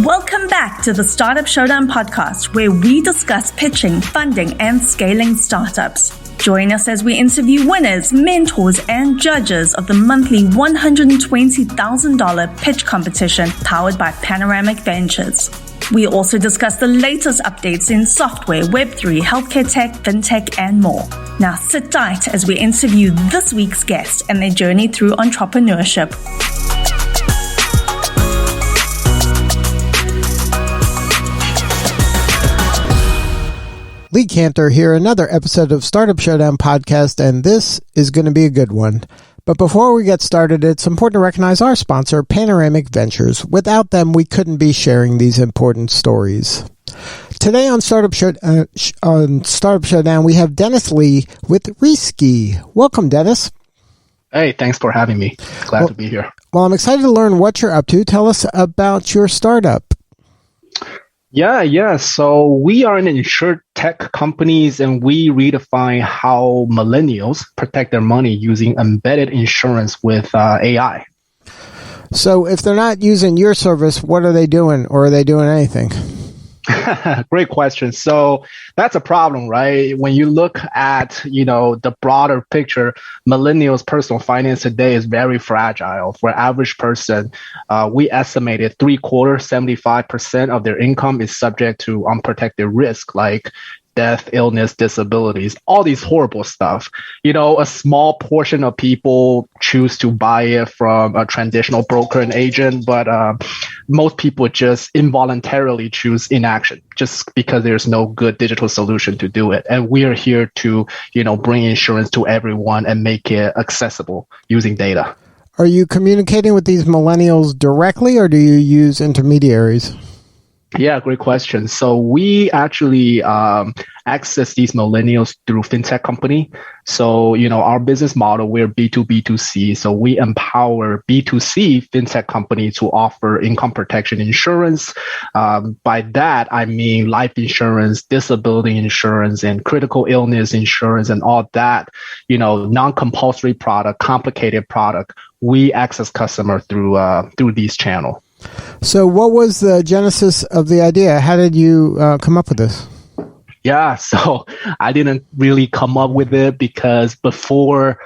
Welcome back to the Startup Showdown podcast, where we discuss pitching, funding, and scaling startups. Join us as we interview winners, mentors, and judges of the monthly $120,000 pitch competition powered by Panoramic Ventures. We also discuss the latest updates in software, Web3, healthcare tech, fintech, and more. Now sit tight as we interview this week's guest and their journey through entrepreneurship. Lee Cantor here, another episode of Startup Showdown podcast, and this is going to be a good one. But before we get started, it's important to recognize our sponsor, Panoramic Ventures. Without them, we couldn't be sharing these important stories. Today on Startup Showdown, we have Dennis Li with Reeske. Welcome, Dennis. Hey, thanks for having me. Glad to be here. Well, I'm excited to learn what you're up to. Tell us about your startup. Yeah. So we are an insured tech companies, and we redefine how millennials protect their money using embedded insurance with AI. So if they're not using your service, what are they doing, or are they doing anything? Great question. So that's a problem, right? When you look at, the broader picture, millennials' personal finance today is very fragile. For an average person, we estimated 75% of their income is subject to unprotected risk, like death, illness, disabilities, all these horrible stuff. A small portion of people choose to buy it from a traditional broker and agent, but most people just involuntarily choose inaction just because there's no good digital solution to do it. And we are here to, bring insurance to everyone and make it accessible using data. Are you communicating with these millennials directly, or do you use intermediaries? Yeah, great question. So we actually access these millennials through fintech company. So, our business model, we're B2B2C. So we empower B2C fintech company to offer income protection insurance. By that, I mean life insurance, disability insurance, and critical illness insurance, and all that, non-compulsory product, complicated product. We access customer through these channels. So what was the genesis of the idea? How did you come up with this? Yeah, so I didn't really come up with it because before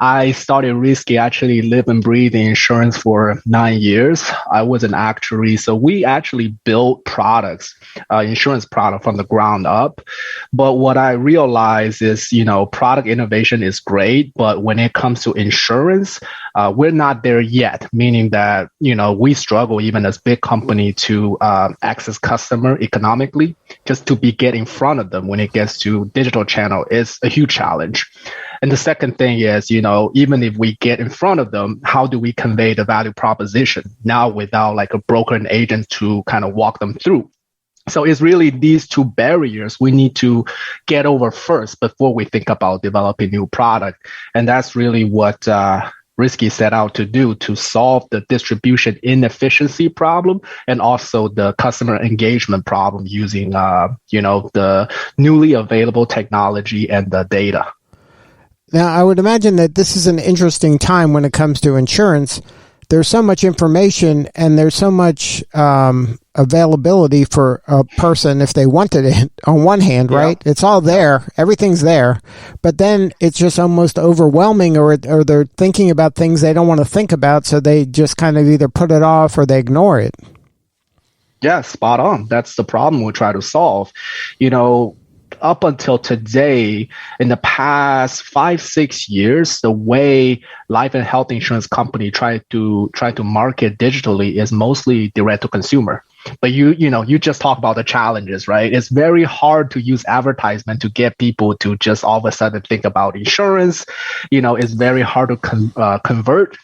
I started Reeske, I actually live and breathe in insurance for 9 years. I was an actuary. So we actually built products, insurance product from the ground up. But what I realized is, product innovation is great, but when it comes to insurance, we're not there yet, meaning that, we struggle even as big company to access customer economically. Just to get in front of them when it gets to digital channel is a huge challenge. And the second thing is, even if we get in front of them, how do we convey the value proposition now without like a broker and agent to kind of walk them through? So it's really these two barriers we need to get over first before we think about developing new product. And that's really what Reeske set out to do, to solve the distribution inefficiency problem and also the customer engagement problem using, the newly available technology and the data. Now, I would imagine that this is an interesting time when it comes to insurance. There's so much information and there's so much availability for a person if they wanted it on one hand, right? It's all there. Everything's there. But then it's just almost overwhelming, or they're thinking about things they don't want to think about, so they just kind of either put it off or they ignore it. Yeah, spot on. That's the problem we try to solve. Up until today, in the past 5-6 years, the way life and health insurance company try to market digitally is mostly direct to consumer. But you just talk about the challenges, right? It's very hard to use advertisement to get people to just all of a sudden think about insurance. It's very hard to convert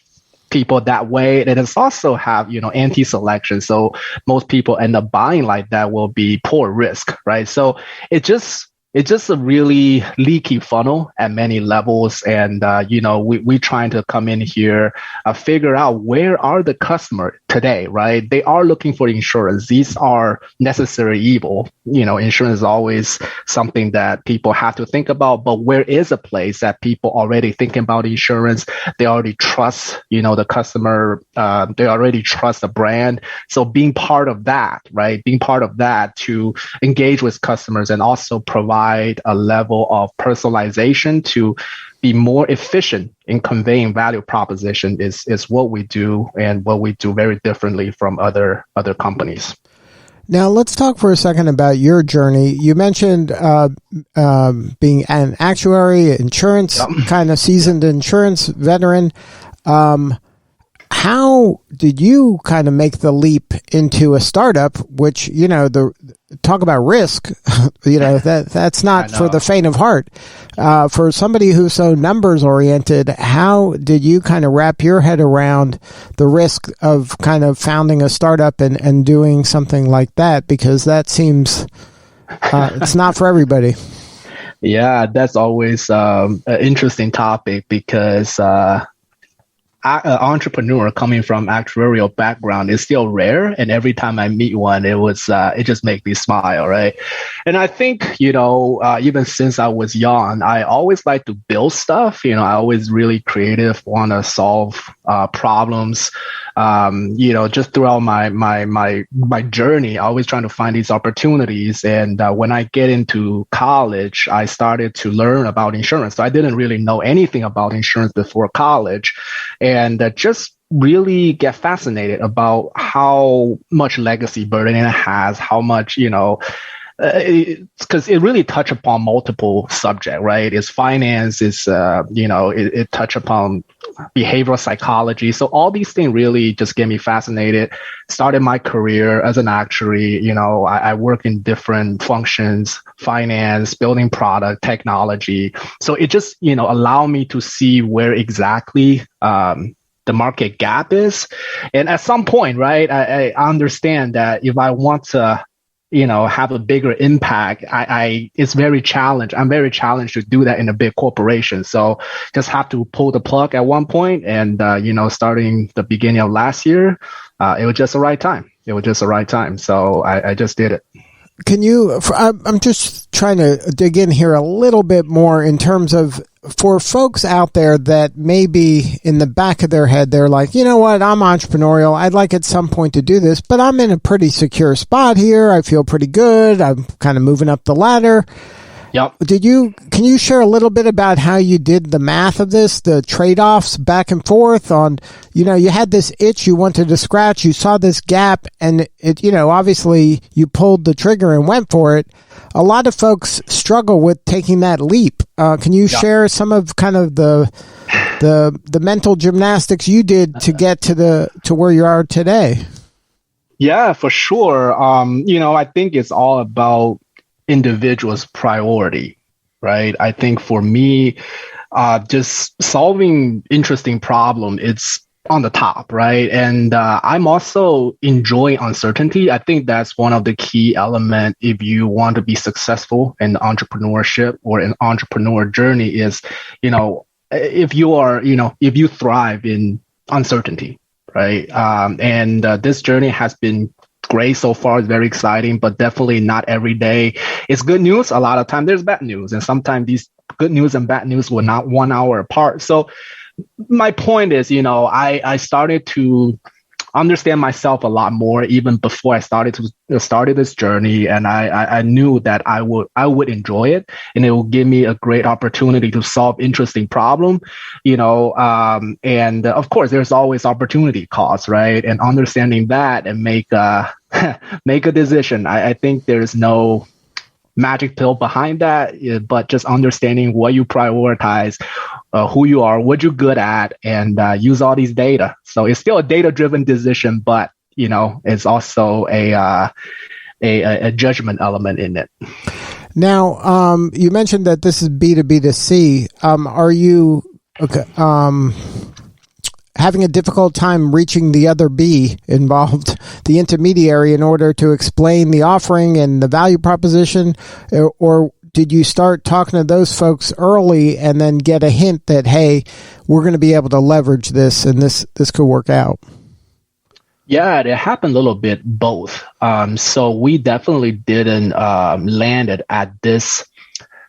people that way. And it's also have, anti-selection. So most people end up buying like that will be poor risk, right? So it just it's just a really leaky funnel at many levels. And, we trying to come in here, figure out where are the customer today, right? They are looking for insurance. These are necessary evil. Insurance is always something that people have to think about, but where is a place that people already thinking about insurance? They already trust, the customer, they already trust the brand. So being part of that, right? Being part of that to engage with customers and also provide a level of personalization to be more efficient in conveying value proposition is what we do, and what we do very differently from other companies. Now, let's talk for a second about your journey. You mentioned being an actuary, insurance, kind of seasoned insurance veteran. How did you kind of make the leap into a startup, which, talk about risk, that's not for the faint of heart. For somebody who's so numbers oriented, how did you kind of wrap your head around the risk of kind of founding a startup and doing something like that? Because that seems, it's not for everybody. Yeah, that's always an interesting topic because, an entrepreneur coming from actuarial background is still rare, and every time I meet one, it just makes me smile, right? And I think even since I was young, I always like to build stuff. I always really creative, want to solve problems. Just throughout my journey, always trying to find these opportunities. And when I get into college, I started to learn about insurance. So I didn't really know anything about insurance before college, and just really get fascinated about how much legacy burden it has, how much, because it really touch upon multiple subjects, right? It's finance, it's, it touch upon behavioral psychology. So all these things really just get me fascinated. Started my career as an actuary. I work in different functions, finance, building product, technology. So it just, allow me to see where exactly, the market gap is. And at some point, right, I understand that if I want to, have a bigger impact, it's very challenged. I'm very challenged to do that in a big corporation. So just have to pull the plug at one point. And, starting the beginning of last year, it was just the right time. So I just did it. Can you, I'm just trying to dig in here a little bit more in terms of, for folks out there that maybe in the back of their head, they're like, you know what, I'm entrepreneurial. I'd like at some point to do this, but I'm in a pretty secure spot here. I feel pretty good. I'm kind of moving up the ladder. Yep. Can you share a little bit about how you did the math of this, the trade-offs back and forth on, you had this itch you wanted to scratch, you saw this gap, and it, obviously you pulled the trigger and went for it. A lot of folks struggle with taking that leap. Can you share some of kind of the mental gymnastics you did to get to where you are today? Yeah, for sure. I think it's all about individual's priority, right? I think for me, just solving interesting problem, it's on the top, right? And I'm also enjoying uncertainty. I think that's one of the key elements if you want to be successful in entrepreneurship or an entrepreneur journey is, if you thrive in uncertainty, right? And this journey has been great so far. It's very exciting, but definitely not every day. It's good news. A lot of time there's bad news, and sometimes these good news and bad news were not 1 hour apart. So my point is, I started to understand myself a lot more even before I started this journey, and I knew that I would enjoy it, and it will give me a great opportunity to solve interesting problem, and of course there's always opportunity costs, right? And understanding that and make a decision. I think there's no magic pill behind that, but just understanding what you prioritize, who you are, what you're good at, and use all these data. So it's still a data-driven decision, but it's also a judgment element in it. Now, you mentioned that this is B2B2C. Are you having a difficult time reaching the other B involved, the intermediary, in order to explain the offering and the value proposition? Or did you start talking to those folks early and then get a hint that, hey, we're going to be able to leverage this and this could work out? Yeah, it happened a little bit both. So we definitely didn't land it at this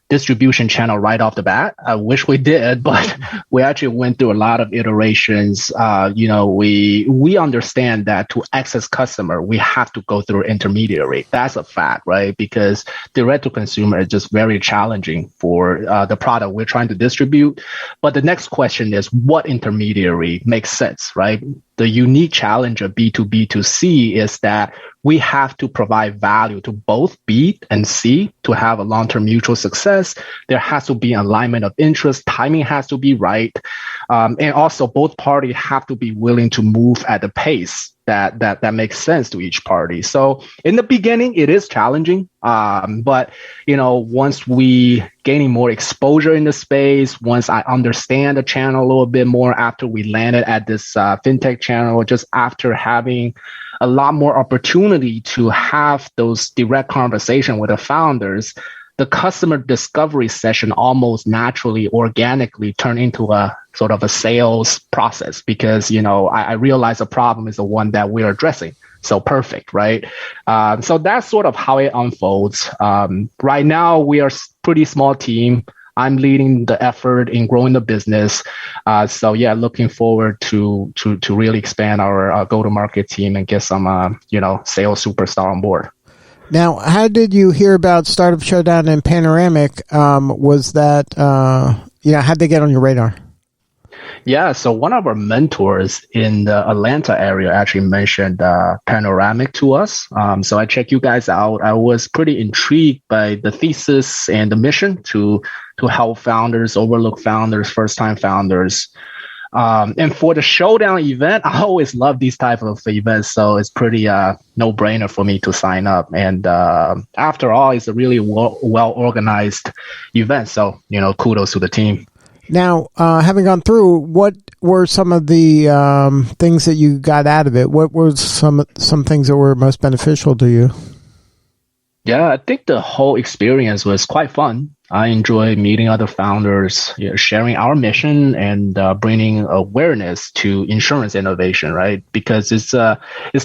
distribution channel right off the bat. I wish we did, but we actually went through a lot of iterations. We understand that to access customer, we have to go through intermediary. That's a fact, right? Because direct to consumer is just very challenging for the product we're trying to distribute. But the next question is, what intermediary makes sense, right? The unique challenge of B2B2C is that we have to provide value to both B and C to have a long-term mutual success. There has to be alignment of interest. Timing has to be right. And also both parties have to be willing to move at the pace that makes sense to each party. So in the beginning, it is challenging. But, once we gaining more exposure in the space, once I understand the channel a little bit more after we landed at this fintech channel, just after having a lot more opportunity to have those direct conversation with the founders, the customer discovery session almost naturally, organically turned into a sort of a sales process because, I realized the problem is the one that we're addressing. So perfect, right? So that's sort of how it unfolds. Right now, we are a pretty small team. I'm leading the effort in growing the business. So yeah, looking forward to really expand our go-to-market team and get some, sales superstar on board. Now, how did you hear about Startup Showdown and Panoramic? Was that, how'd they get on your radar? Yeah, so one of our mentors in the Atlanta area actually mentioned Panoramic to us. So I checked you guys out. I was pretty intrigued by the thesis and the mission to help founders, overlook founders, first-time founders. And for the Showdown event, I always love these type of events, so it's pretty no-brainer for me to sign up. And after all, it's a really well-organized event, so kudos to the team. Now, having gone through, what were some of the things that you got out of it? What were some things that were most beneficial to you? Yeah, I think the whole experience was quite fun. I enjoy meeting other founders, sharing our mission, and bringing awareness to insurance innovation, right? Because it's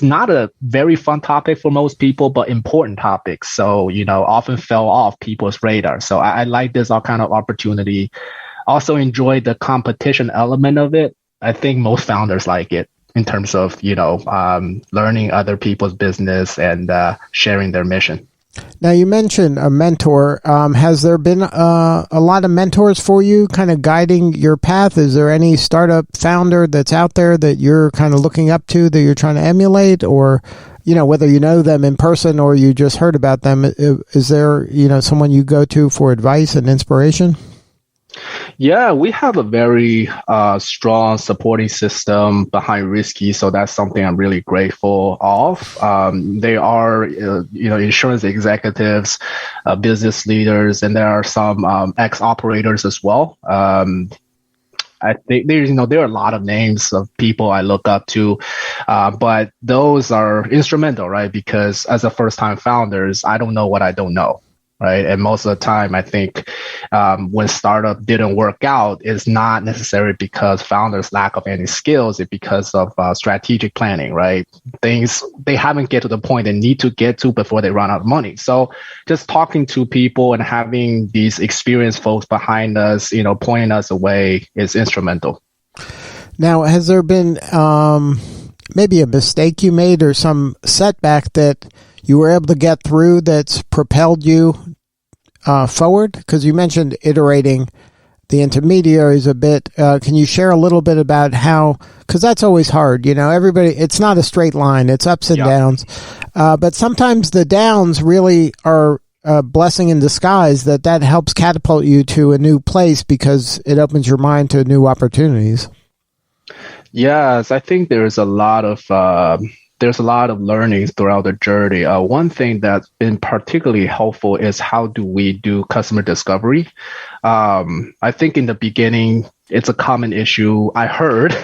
not a very fun topic for most people, but important topic. So, often fell off people's radar. So I like this all kind of opportunity. Also enjoy the competition element of it. I think most founders like it in terms of, learning other people's business and sharing their mission. Now, you mentioned a mentor. Has there been a lot of mentors for you kind of guiding your path? Is there any startup founder that's out there that you're kind of looking up to, that you're trying to emulate, or, whether you know them in person or you just heard about them, is there, someone you go to for advice and inspiration? Yeah, we have a very strong supporting system behind Reeske, so that's something I'm really grateful of. They are, insurance executives, business leaders, and there are some ex-operators as well. I think there are a lot of names of people I look up to, but those are instrumental, right? Because as a first-time founders, I don't know what I don't know. Right. And most of the time, I think when startup didn't work out, it's not necessarily because founders lack of any skills. It's because of strategic planning, right? Things they haven't get to the point they need to get to before they run out of money. So just talking to people and having these experienced folks behind us, pointing us away is instrumental. Now, has there been maybe a mistake you made or some setback that you were able to get through that's propelled you forward? Because you mentioned iterating the intermediaries a bit. Can you share a little bit about how, because that's always hard, everybody, it's not a straight line, it's ups and downs. But sometimes the downs really are a blessing in disguise that helps catapult you to a new place because it opens your mind to new opportunities. Yes, I think there's a lot of learnings throughout the journey. One thing that's been particularly helpful is how do we do customer discovery? I think in the beginning, it's a common issue. I heard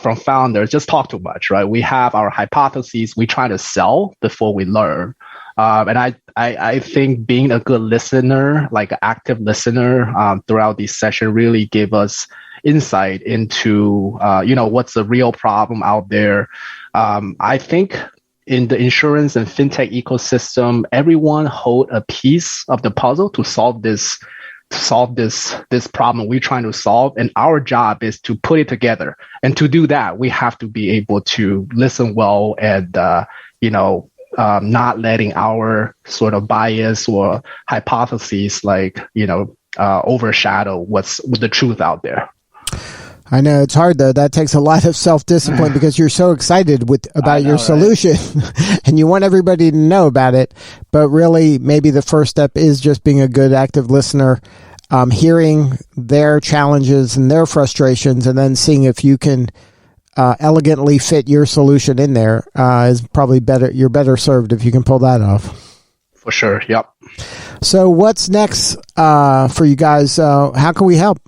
from founders, just talk too much, right? We have our hypotheses. We try to sell before we learn. And I think being a good listener, like an active listener throughout this session really gave us insight into, what's the real problem out there. I think in the insurance and fintech ecosystem, everyone hold a piece of the puzzle to solve this problem we're trying to solve. And our job is to put it together. And to do that, we have to be able to listen well and, not letting our sort of bias or hypotheses overshadow what's the truth out there. I know it's hard though. That takes a lot of self-discipline because you're so excited about your solution and you want everybody to know about it. But really, maybe the first step is just being a good active listener, hearing their challenges and their frustrations, and then seeing if you can elegantly fit your solution in there is probably better. You're better served if you can pull that off. For sure. Yep. So what's next for you guys? How can we help?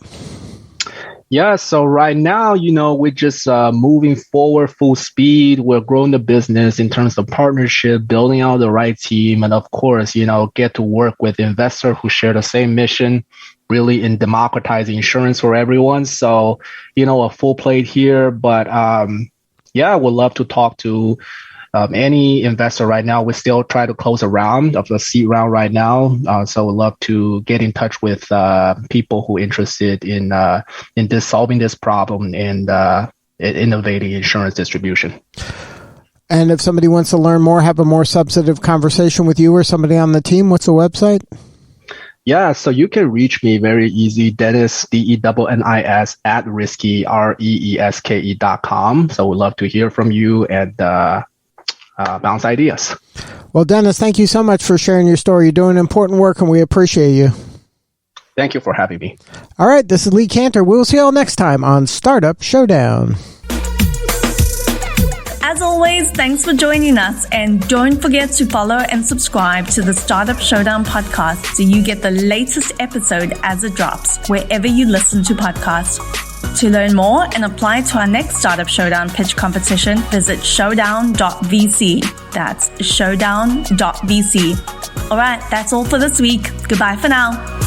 Yeah, so right now, we're just moving forward full speed. We're growing the business in terms of partnership, building out the right team, and of course, get to work with investors who share the same mission, really in democratizing insurance for everyone. So, a full plate here, but we'd love to talk to any investor right now. We still try to close a round of the seed round right now. So we'd love to get in touch with people who are interested in this, solving this problem and innovating insurance distribution. And if somebody wants to learn more, have a more substantive conversation with you or somebody on the team, what's the website? Yeah, so you can reach me very easy, Dennis, DENNIS at Reeske, REESKE.com. So we'd love to hear from you and bounce ideas. Well, Dennis, thank you so much for sharing your story. You're doing important work and we appreciate you. Thank you for having me. All right, this is Lee Cantor. We'll see you all next time on Startup Showdown. As always, thanks for joining us, and don't forget to follow and subscribe to the Startup Showdown podcast so you get the latest episode as it drops wherever you listen to podcasts. To learn more and apply to our next Startup Showdown pitch competition, visit showdown.vc. That's showdown.vc. All right, that's all for this week. Goodbye for now.